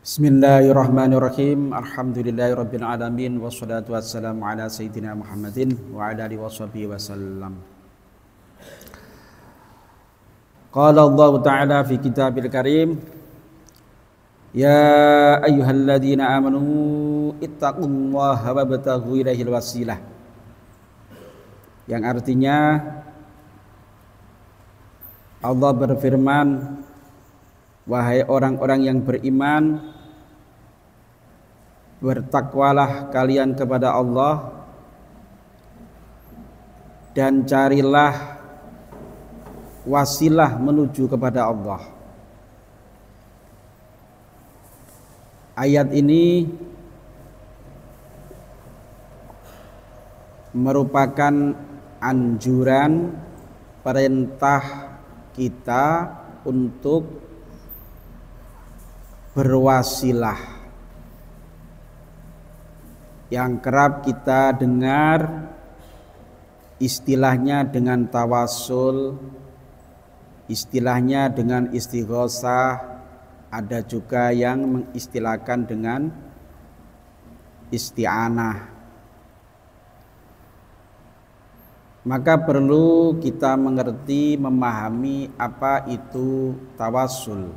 Bismillahirrahmanirrahim. Alhamdulillahirabbil alamin wassalatu wassalamu ala sayyidina Muhammadin wa ala alihi washabihi wasallam. Qala Allah Ta'ala fi kitabil karim, ya ayyuhalladzina amanu ittaqullaha wabtaghu ilaihil wasilah. Yang artinya Allah berfirman, wahai orang-orang yang beriman, bertakwalah kalian kepada Allah dan carilah wasilah menuju kepada Allah. Ayat ini merupakan anjuran perintah kita untuk berwasilah yang kerap kita dengar istilahnya dengan tawasul, istilahnya dengan istighosah, ada juga yang mengistilahkan dengan isti'anah. Maka perlu kita mengerti, memahami apa itu tawasul.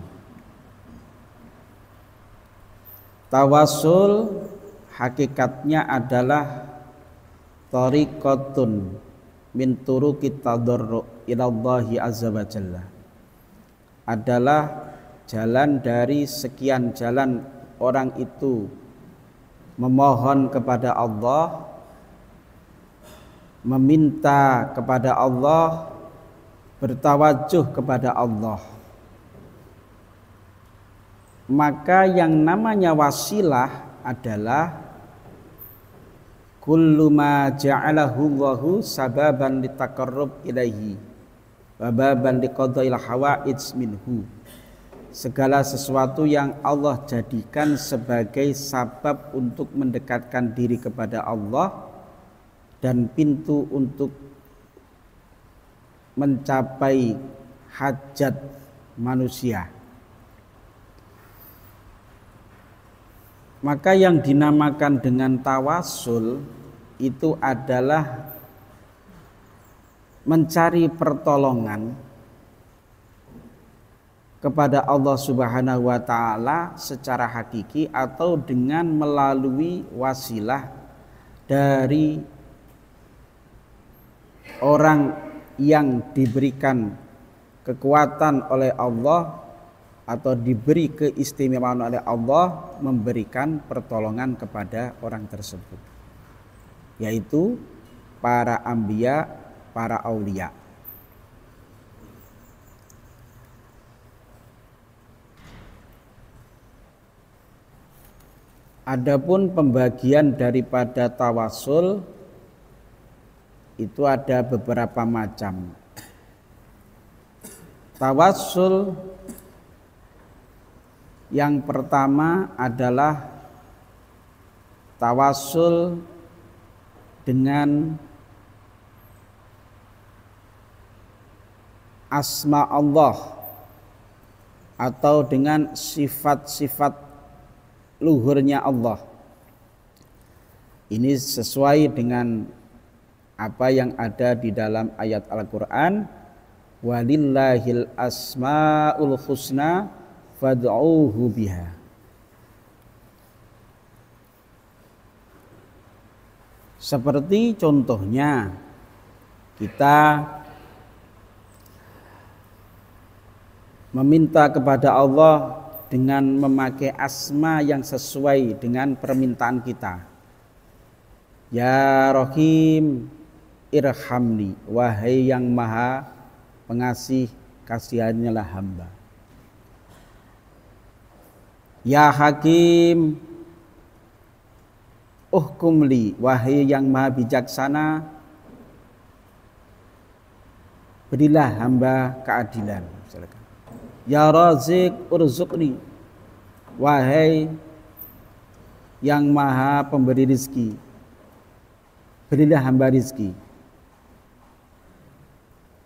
Tawasul hakikatnya adalah tariqatun min turuqit tadarru ilallahi azza wa jalla. Adalah jalan dari sekian jalan orang itu memohon kepada Allah, meminta kepada Allah, bertawajuh kepada Allah. Maka yang namanya wasilah adalah kullu ma ja'alahu Allahu sababan litaqarrub ilaihi wa baban liqada'il hawaij minhu. Segala sesuatu yang Allah jadikan sebagai sabab untuk mendekatkan diri kepada Allah dan pintu untuk mencapai hajat manusia. Maka yang dinamakan dengan tawasul itu adalah mencari pertolongan kepada Allah Subhanahu wa Ta'ala secara hakiki atau dengan melalui wasilah dari orang yang diberikan kekuatan oleh Allah atau diberi keistimewaan oleh Allah memberikan pertolongan kepada orang tersebut, yaitu para anbiya, para aulia. Adapun pembagian daripada tawasul itu ada beberapa macam. Tawasul yang pertama adalah tawasul dengan asma Allah atau dengan sifat-sifat luhurnya Allah. Ini sesuai dengan apa yang ada di dalam ayat Al-Quran, walillahil asmaul husna fad'uhu biha. Seperti contohnya kita meminta kepada Allah dengan memakai asma yang sesuai dengan permintaan kita. Ya Rahim irhamni, wahai yang maha pengasih, kasihannya hamba. Ya Hakim uhkumli, wahai yang maha bijaksana, berilah hamba keadilan. Ya Razik urzuqni, wahai yang maha pemberi rizki, berilah hamba rizki.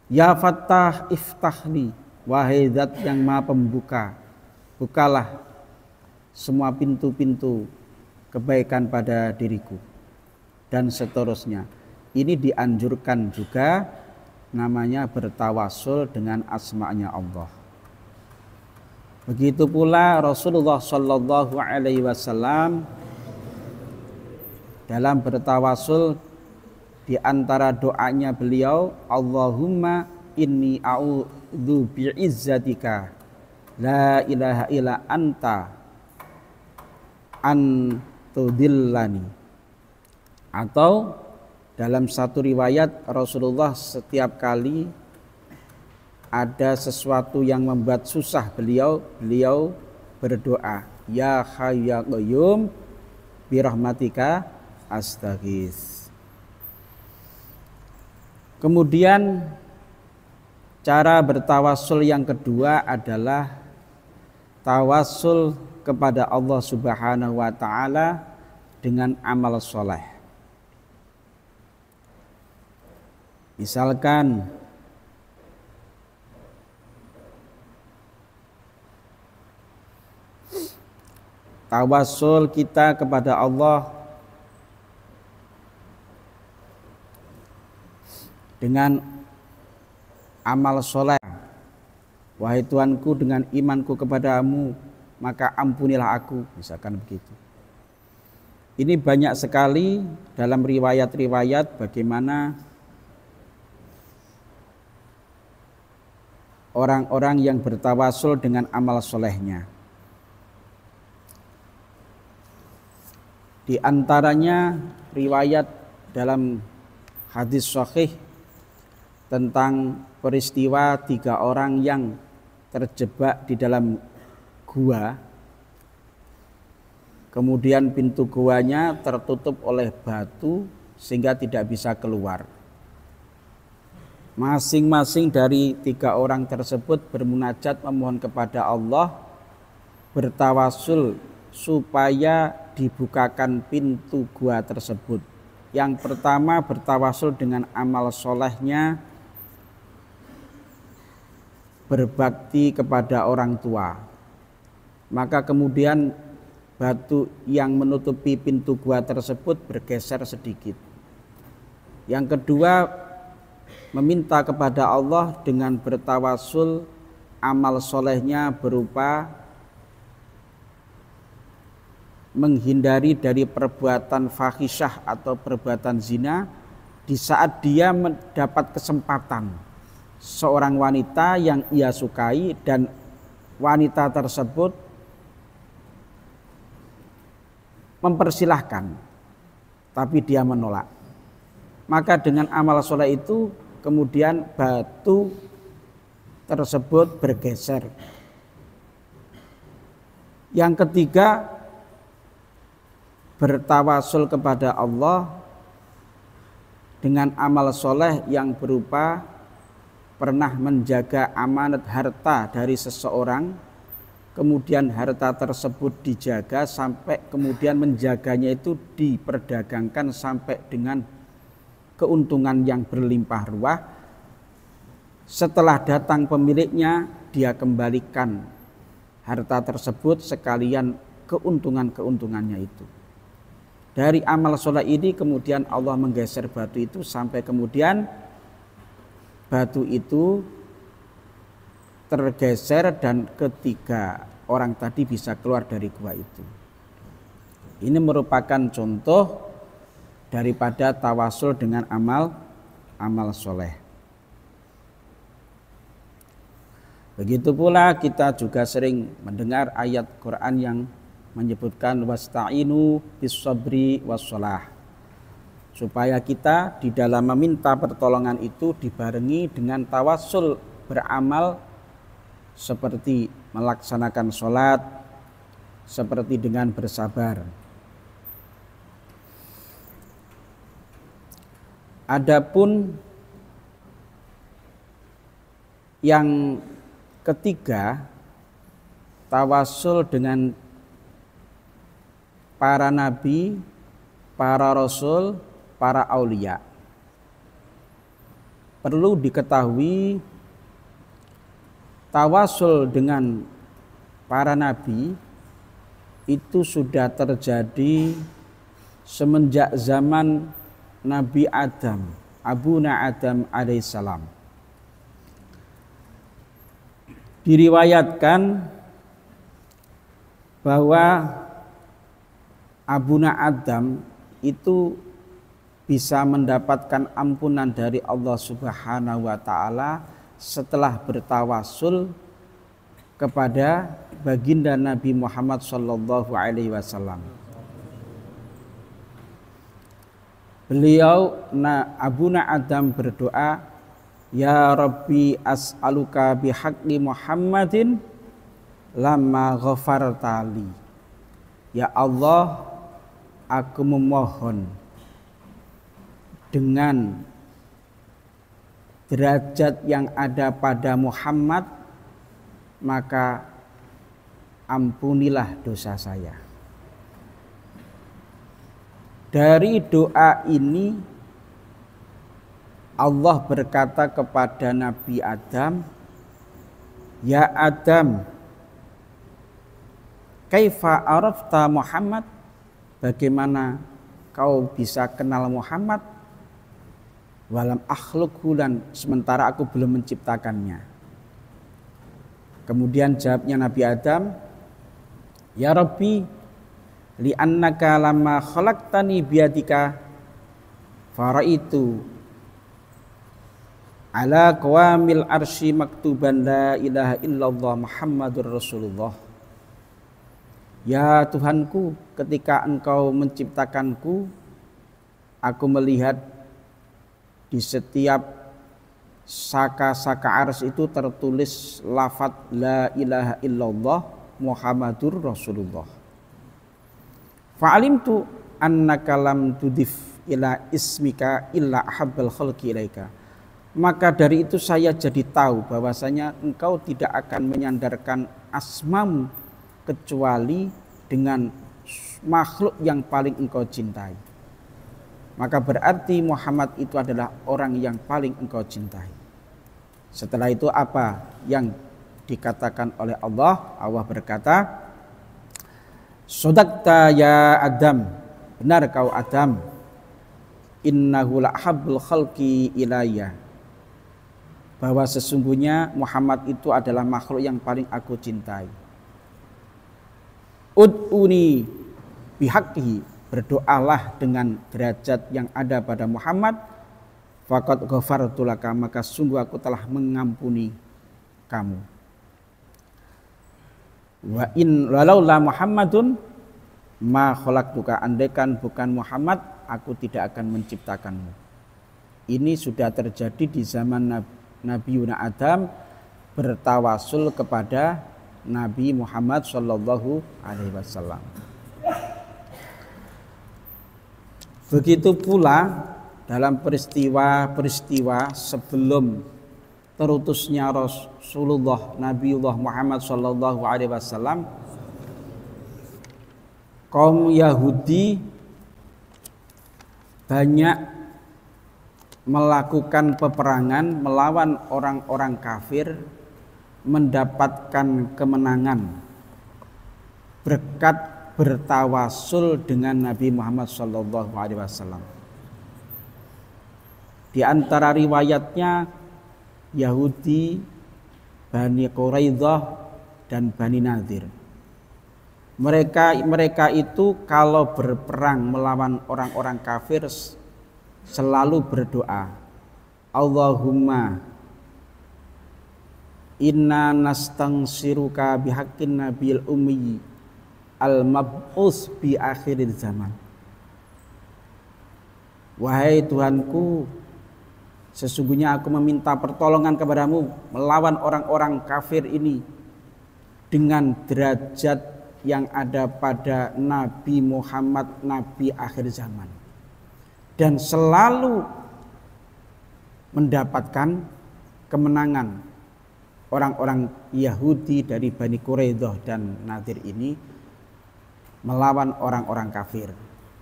Ya Fattah iftahli, wahai zat yang maha pembuka, bukalah semua pintu-pintu kebaikan pada diriku, dan seterusnya. Ini dianjurkan juga, namanya bertawasul dengan asma'nya Allah. Begitu pula Rasulullah Shallallahu Alaihi Wasallam dalam bertawasul, di antara doanya beliau, Allahumma inni a'udzu bi'izzatika la ilaha illa anta an tudillani. Atau dalam satu riwayat, Rasulullah setiap kali ada sesuatu yang membuat susah beliau berdoa, ya hayyu ya qayyum birahmatika astaghits. Kemudian cara bertawasul yang kedua adalah tawasul kepada Allah Subhanahu wa taala dengan amal soleh. Misalkan tawasul kita kepada Allah dengan amal soleh. Wahai Tuhanku, dengan imanku kepadamu, maka ampunilah aku, misalkan begitu. Ini banyak sekali dalam riwayat-riwayat bagaimana orang-orang yang bertawasul dengan amal solehnya. Di antaranya riwayat dalam hadis sahih tentang peristiwa 3 orang yang terjebak di dalam gua, kemudian pintu guanya tertutup oleh batu sehingga tidak bisa keluar. Masing-masing dari 3 orang tersebut bermunajat memohon kepada Allah, bertawasul supaya dibukakan pintu gua tersebut. Yang pertama bertawasul dengan amal solehnya, berbakti kepada orang tua. Maka kemudian batu yang menutupi pintu gua tersebut bergeser sedikit. Yang kedua, meminta kepada Allah dengan bertawasul, amal solehnya berupa menghindari dari perbuatan fahisyah atau perbuatan zina di saat dia mendapat kesempatan. Seorang wanita yang ia sukai dan wanita tersebut mempersilahkan, tapi dia menolak. Maka dengan amal soleh itu kemudian batu tersebut bergeser. Yang ketiga, bertawasul kepada Allah dengan amal soleh yang berupa pernah menjaga amanat harta dari seseorang, kemudian harta tersebut dijaga sampai kemudian menjaganya itu diperdagangkan sampai dengan keuntungan yang berlimpah ruah. Setelah datang pemiliknya, dia kembalikan harta tersebut sekalian keuntungannya itu. Dari amal soleh ini kemudian Allah menggeser batu itu sampai kemudian batu itu tergeser dan ketiga orang tadi bisa keluar dari gua itu. Ini merupakan contoh daripada tawasul dengan amal soleh. Begitu pula kita juga sering mendengar ayat Quran yang menyebutkan wasta'inu bis-sabri was-shalah, supaya kita di dalam meminta pertolongan itu dibarengi dengan tawasul beramal seperti melaksanakan sholat, seperti dengan bersabar. Adapun yang ketiga, tawasul dengan para nabi, para rasul, para aulia. Perlu diketahui tawasul dengan para nabi itu sudah terjadi semenjak zaman Nabi Adam, Abuna Adam alaihissalam. Diriwayatkan bahwa Abuna Adam itu bisa mendapatkan ampunan dari Allah Subhanahu wa taala setelah bertawasul kepada baginda Nabi Muhammad sallallahu alaihi wasallam. Beliau Abuna Adam berdoa, ya Rabbi as'aluka bihaqqi Muhammadin lama ghafartali. Ya Allah, aku memohon dengan derajat yang ada pada Muhammad, maka ampunilah dosa saya. Dari doa ini Allah berkata kepada Nabi Adam, ya Adam, kaifa arafta Muhammad? Bagaimana kau bisa kenal Muhammad? Walam akhluqhu, sementara aku belum menciptakannya. Kemudian jawabnya Nabi Adam, ya Rabbi, li'annaka lamma khalaqtani biyadika faraitu ala qawamil arsy maktuban la ilaha illallah Muhammadur Rasulullah. Ya Tuhanku, ketika Engkau menciptakanku, aku melihat di setiap saka-saka ars itu tertulis lafaz la ilaha illallah Muhammadur Rasulullah. Fa'alimtu annaka lam tudif ila ismika illa ahabbal khalqi ilaika. Maka dari itu saya jadi tahu bahwasanya engkau tidak akan menyandarkan asmamu kecuali dengan makhluk yang paling engkau cintai. Maka berarti Muhammad itu adalah orang yang paling engkau cintai. Setelah itu apa yang dikatakan oleh Allah? Allah berkata, Sodakta ya Adam, benar kau Adam, innahu la'habbul khalqi ilayya, bahwa sesungguhnya Muhammad itu adalah makhluk yang paling aku cintai. Ud'uni bihaqqihi, berdoalah dengan derajat yang ada pada Muhammad, faqad ghafartu laka, maka sungguh aku telah mengampuni kamu. Wa in walaula Muhammadun ma khalaqtuka, andaikan bukan Muhammad aku tidak akan menciptakanmu. Ini sudah terjadi di zaman Nabi Adam bertawasul kepada Nabi Muhammad sallallahu alaihi wasallam. Begitu pula dalam peristiwa-peristiwa sebelum terutusnya Rasulullah Nabiullah Muhammad sallallahu alaihi wasallam, kaum Yahudi banyak melakukan peperangan melawan orang-orang kafir, mendapatkan kemenangan berkat bertawasul dengan Nabi Muhammad sallallahu alaihi wasallam. Di antara riwayatnya Yahudi, Bani Quraidah dan Bani Nadir. Mereka itu kalau berperang melawan orang-orang kafir selalu berdoa, Allahumma inna nastangsiruka bihaqqin nabil ummi al-mab'us bi akhiril zaman. Wahai Tuhanku, sesungguhnya aku meminta pertolongan kepadamu melawan orang-orang kafir ini dengan derajat yang ada pada Nabi Muhammad, Nabi akhir zaman, dan selalu mendapatkan kemenangan orang-orang Yahudi dari Bani Quraidah dan Nadir ini melawan orang-orang kafir.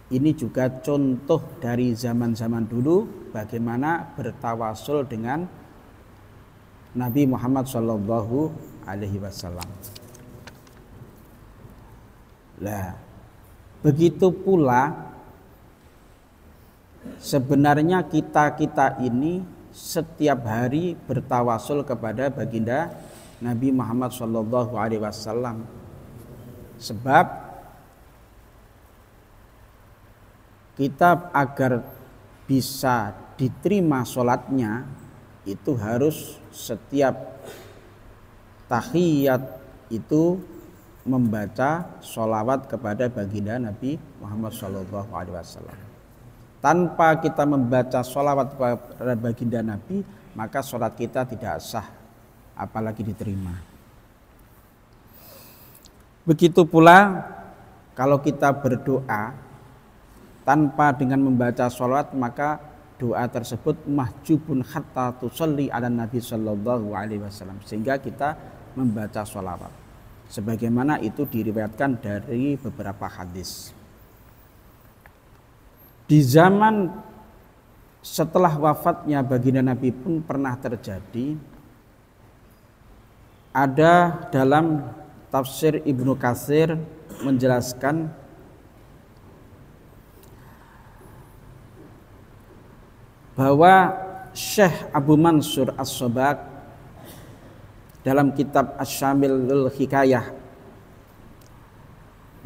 Ini juga contoh dari zaman-zaman dulu bagaimana bertawasul dengan Nabi Muhammad sallallahu alaihi wasallam. Lah, begitu pula sebenarnya kita ini setiap hari bertawasul kepada baginda Nabi Muhammad SAW. Sebab kita agar bisa diterima sholatnya itu harus setiap tahiyat itu membaca sholawat kepada baginda Nabi Muhammad SAW. Tanpa kita membaca sholawat kepada baginda Nabi, maka sholat kita tidak sah, apalagi diterima. Begitu pula kalau kita berdoa tanpa dengan membaca sholawat, maka doa tersebut mahjubun hatta tusalli ala Nabi sallallahu alaihi wasallam, sehingga kita membaca sholawat. Sebagaimana itu diriwayatkan dari beberapa hadis. Di zaman setelah wafatnya baginda Nabi pun pernah terjadi, ada dalam tafsir Ibnu Katsir menjelaskan bahwa Syekh Abu Mansur As-Sobak dalam kitab Asy-Syamilul Hikayah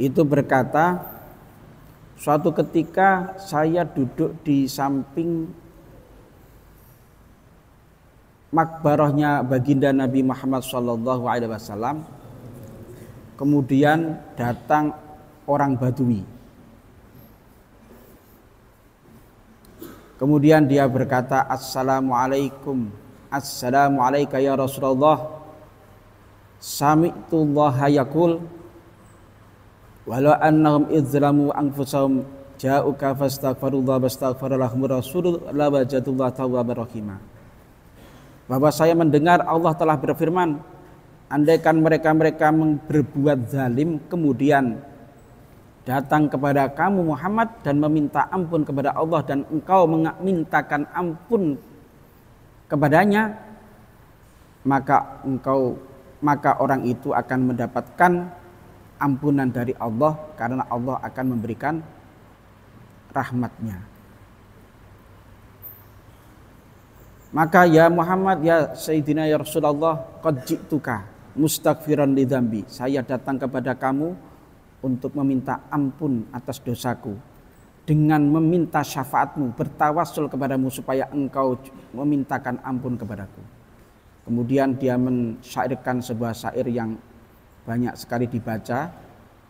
itu berkata, suatu ketika saya duduk di samping makbarahnya baginda Nabi Muhammad SAW. Kemudian datang orang Badui. Kemudian dia berkata, Assalamualaikum, Assalamualaikum ya Rasulullah. Sami'tullaha yaqul walau annahum idzlamu anfusahum ja'uka fastaghfirullah wastaghfara lahum rasulullah lawajadullah tawwabar rahimah. Bahwa saya mendengar Allah telah berfirman, andaikan mereka berbuat zalim kemudian datang kepada kamu Muhammad dan meminta ampun kepada Allah dan engkau memintakan ampun kepadanya, maka orang itu akan mendapatkan ampunan dari Allah karena Allah akan memberikan rahmatnya. Maka ya Muhammad, ya Sayyidina ya Rasulullah, qad ji'tuka mustaghfiran li dzambi. Saya datang kepada kamu untuk meminta ampun atas dosaku dengan meminta syafaatmu, bertawassul kepadamu supaya engkau memintakan ampun kepadaku. Kemudian dia mensyairkan sebuah syair yang banyak sekali dibaca,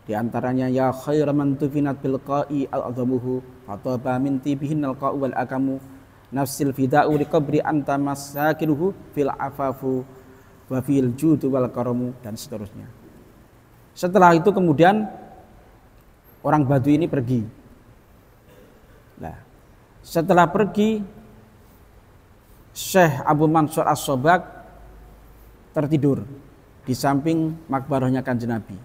di antaranya ya khairan man tufinat bil qa'i al-adhamuhu fataba min tibihin al-qa'u wal akamu nafsil fida'u liqabri anta masakiruhu fil afafu wa fil judu wal karamu, dan seterusnya. Setelah itu kemudian orang Badui ini pergi. Nah, setelah pergi, Syekh Abu Mansur As-Sobak tertidur di samping makbarahnya Kanjeng Nabi.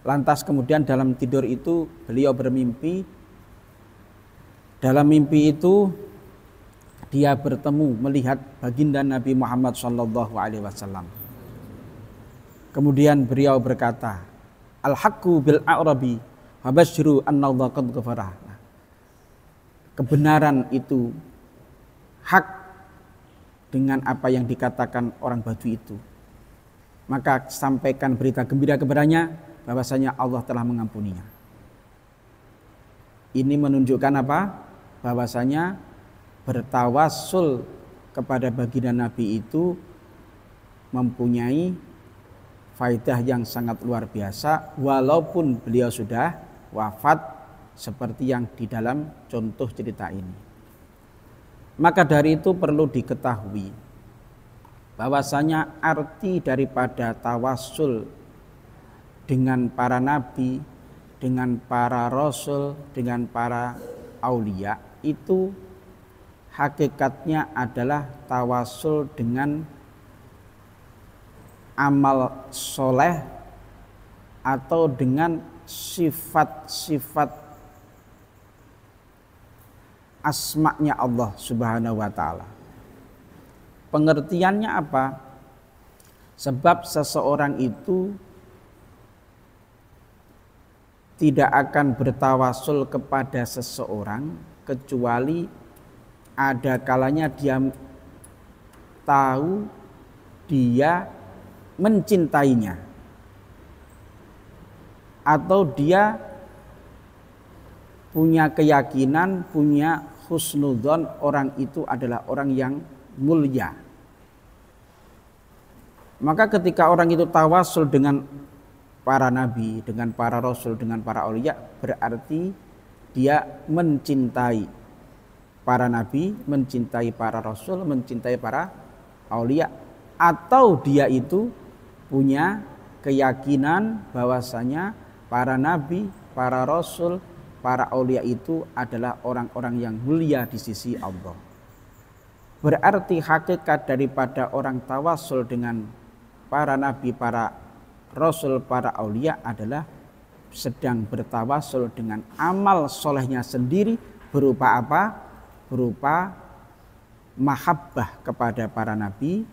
Lantas kemudian dalam tidur itu beliau bermimpi. Dalam mimpi itu dia bertemu melihat baginda Nabi Muhammad SAW. Kemudian beliau berkata, Al-haqqu bil a'rabi fabashshiru annallaha qad ghafara. Kebenaran itu hak dengan apa yang dikatakan orang Badui itu. Maka sampaikan berita gembira kepadanya bahwasanya Allah telah mengampuninya. Ini menunjukkan apa? Bahwasanya bertawassul kepada baginda Nabi itu mempunyai faedah yang sangat luar biasa walaupun beliau sudah wafat seperti yang di dalam contoh cerita ini. Maka dari itu perlu diketahui bahwasanya arti daripada tawassul dengan para nabi, dengan para rasul, dengan para aulia itu hakikatnya adalah tawassul dengan amal soleh atau dengan sifat-sifat asma-nya Allah Subhanahu wa ta'ala. Pengertiannya apa? Sebab seseorang itu tidak akan bertawasul kepada seseorang kecuali ada kalanya dia tahu dia mencintainya atau dia punya keyakinan, punya husnudzon orang itu adalah orang yang mulia. Maka ketika orang itu tawasul dengan para nabi, dengan para rasul, dengan para aulia, berarti dia mencintai para nabi, mencintai para rasul, mencintai para aulia, atau dia itu punya keyakinan bahwasanya para nabi, para rasul, para aulia itu adalah orang-orang yang mulia di sisi Allah. Berarti hakikat daripada orang tawasul dengan para nabi, para rasul, para aulia adalah sedang bertawasul dengan amal solehnya sendiri. Berupa apa? Berupa mahabbah kepada para nabi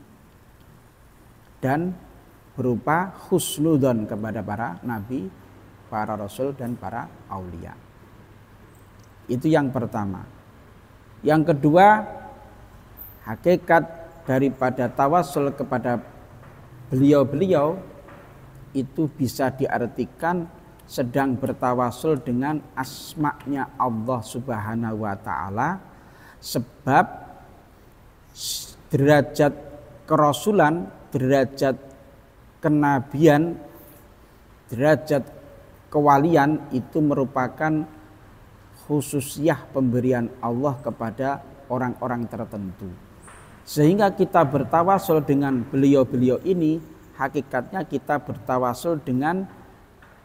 dan berupa husnudzon kepada para nabi, para rasul dan para aulia. Itu yang pertama. Yang kedua, hakikat daripada tawasul kepada beliau-beliau itu bisa diartikan sedang bertawasul dengan asma-Nya Allah Subhanahu wa taala, sebab derajat kerasulan, derajat kenabian, derajat kewalian itu merupakan khususiyah pemberian Allah kepada orang-orang tertentu. Sehingga kita bertawasul dengan beliau-beliau ini, hakikatnya kita bertawasul dengan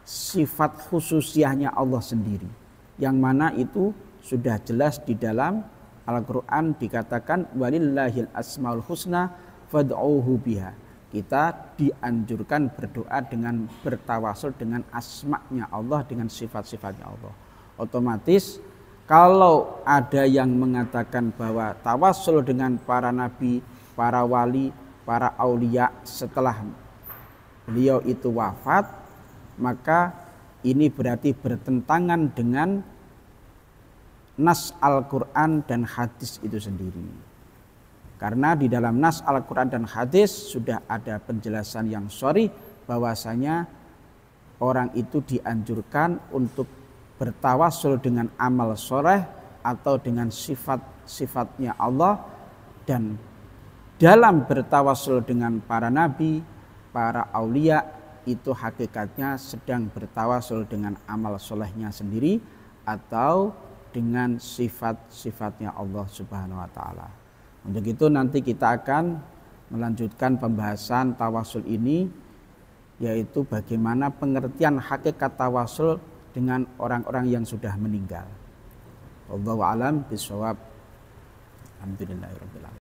sifat khususiyahnya Allah sendiri. Yang mana itu sudah jelas di dalam Al-Quran dikatakan walillahil asmaul husna fad'uhu biha. Kita dianjurkan berdoa dengan bertawasul dengan asma-Nya Allah, dengan sifat-sifatnya Allah. Otomatis kalau ada yang mengatakan bahwa tawasul dengan para nabi, para wali, para aulia setelah beliau itu wafat, maka ini berarti bertentangan dengan nas Al-Quran dan hadis itu sendiri. Karena di dalam nas Al-Quran dan hadis sudah ada penjelasan yang sharih bahwasanya orang itu dianjurkan untuk bertawasul dengan amal soleh atau dengan sifat-sifatnya Allah, dan dalam bertawasul dengan para nabi, para aulia itu hakikatnya sedang bertawasul dengan amal solehnya sendiri atau dengan sifat-sifatnya Allah Subhanahu wa taala. Untuk itu nanti kita akan melanjutkan pembahasan tawasul ini, yaitu bagaimana pengertian hakikat tawasul dengan orang-orang yang sudah meninggal. Wallahu a'lam bishawab. Alhamdulillahirabbil alamin.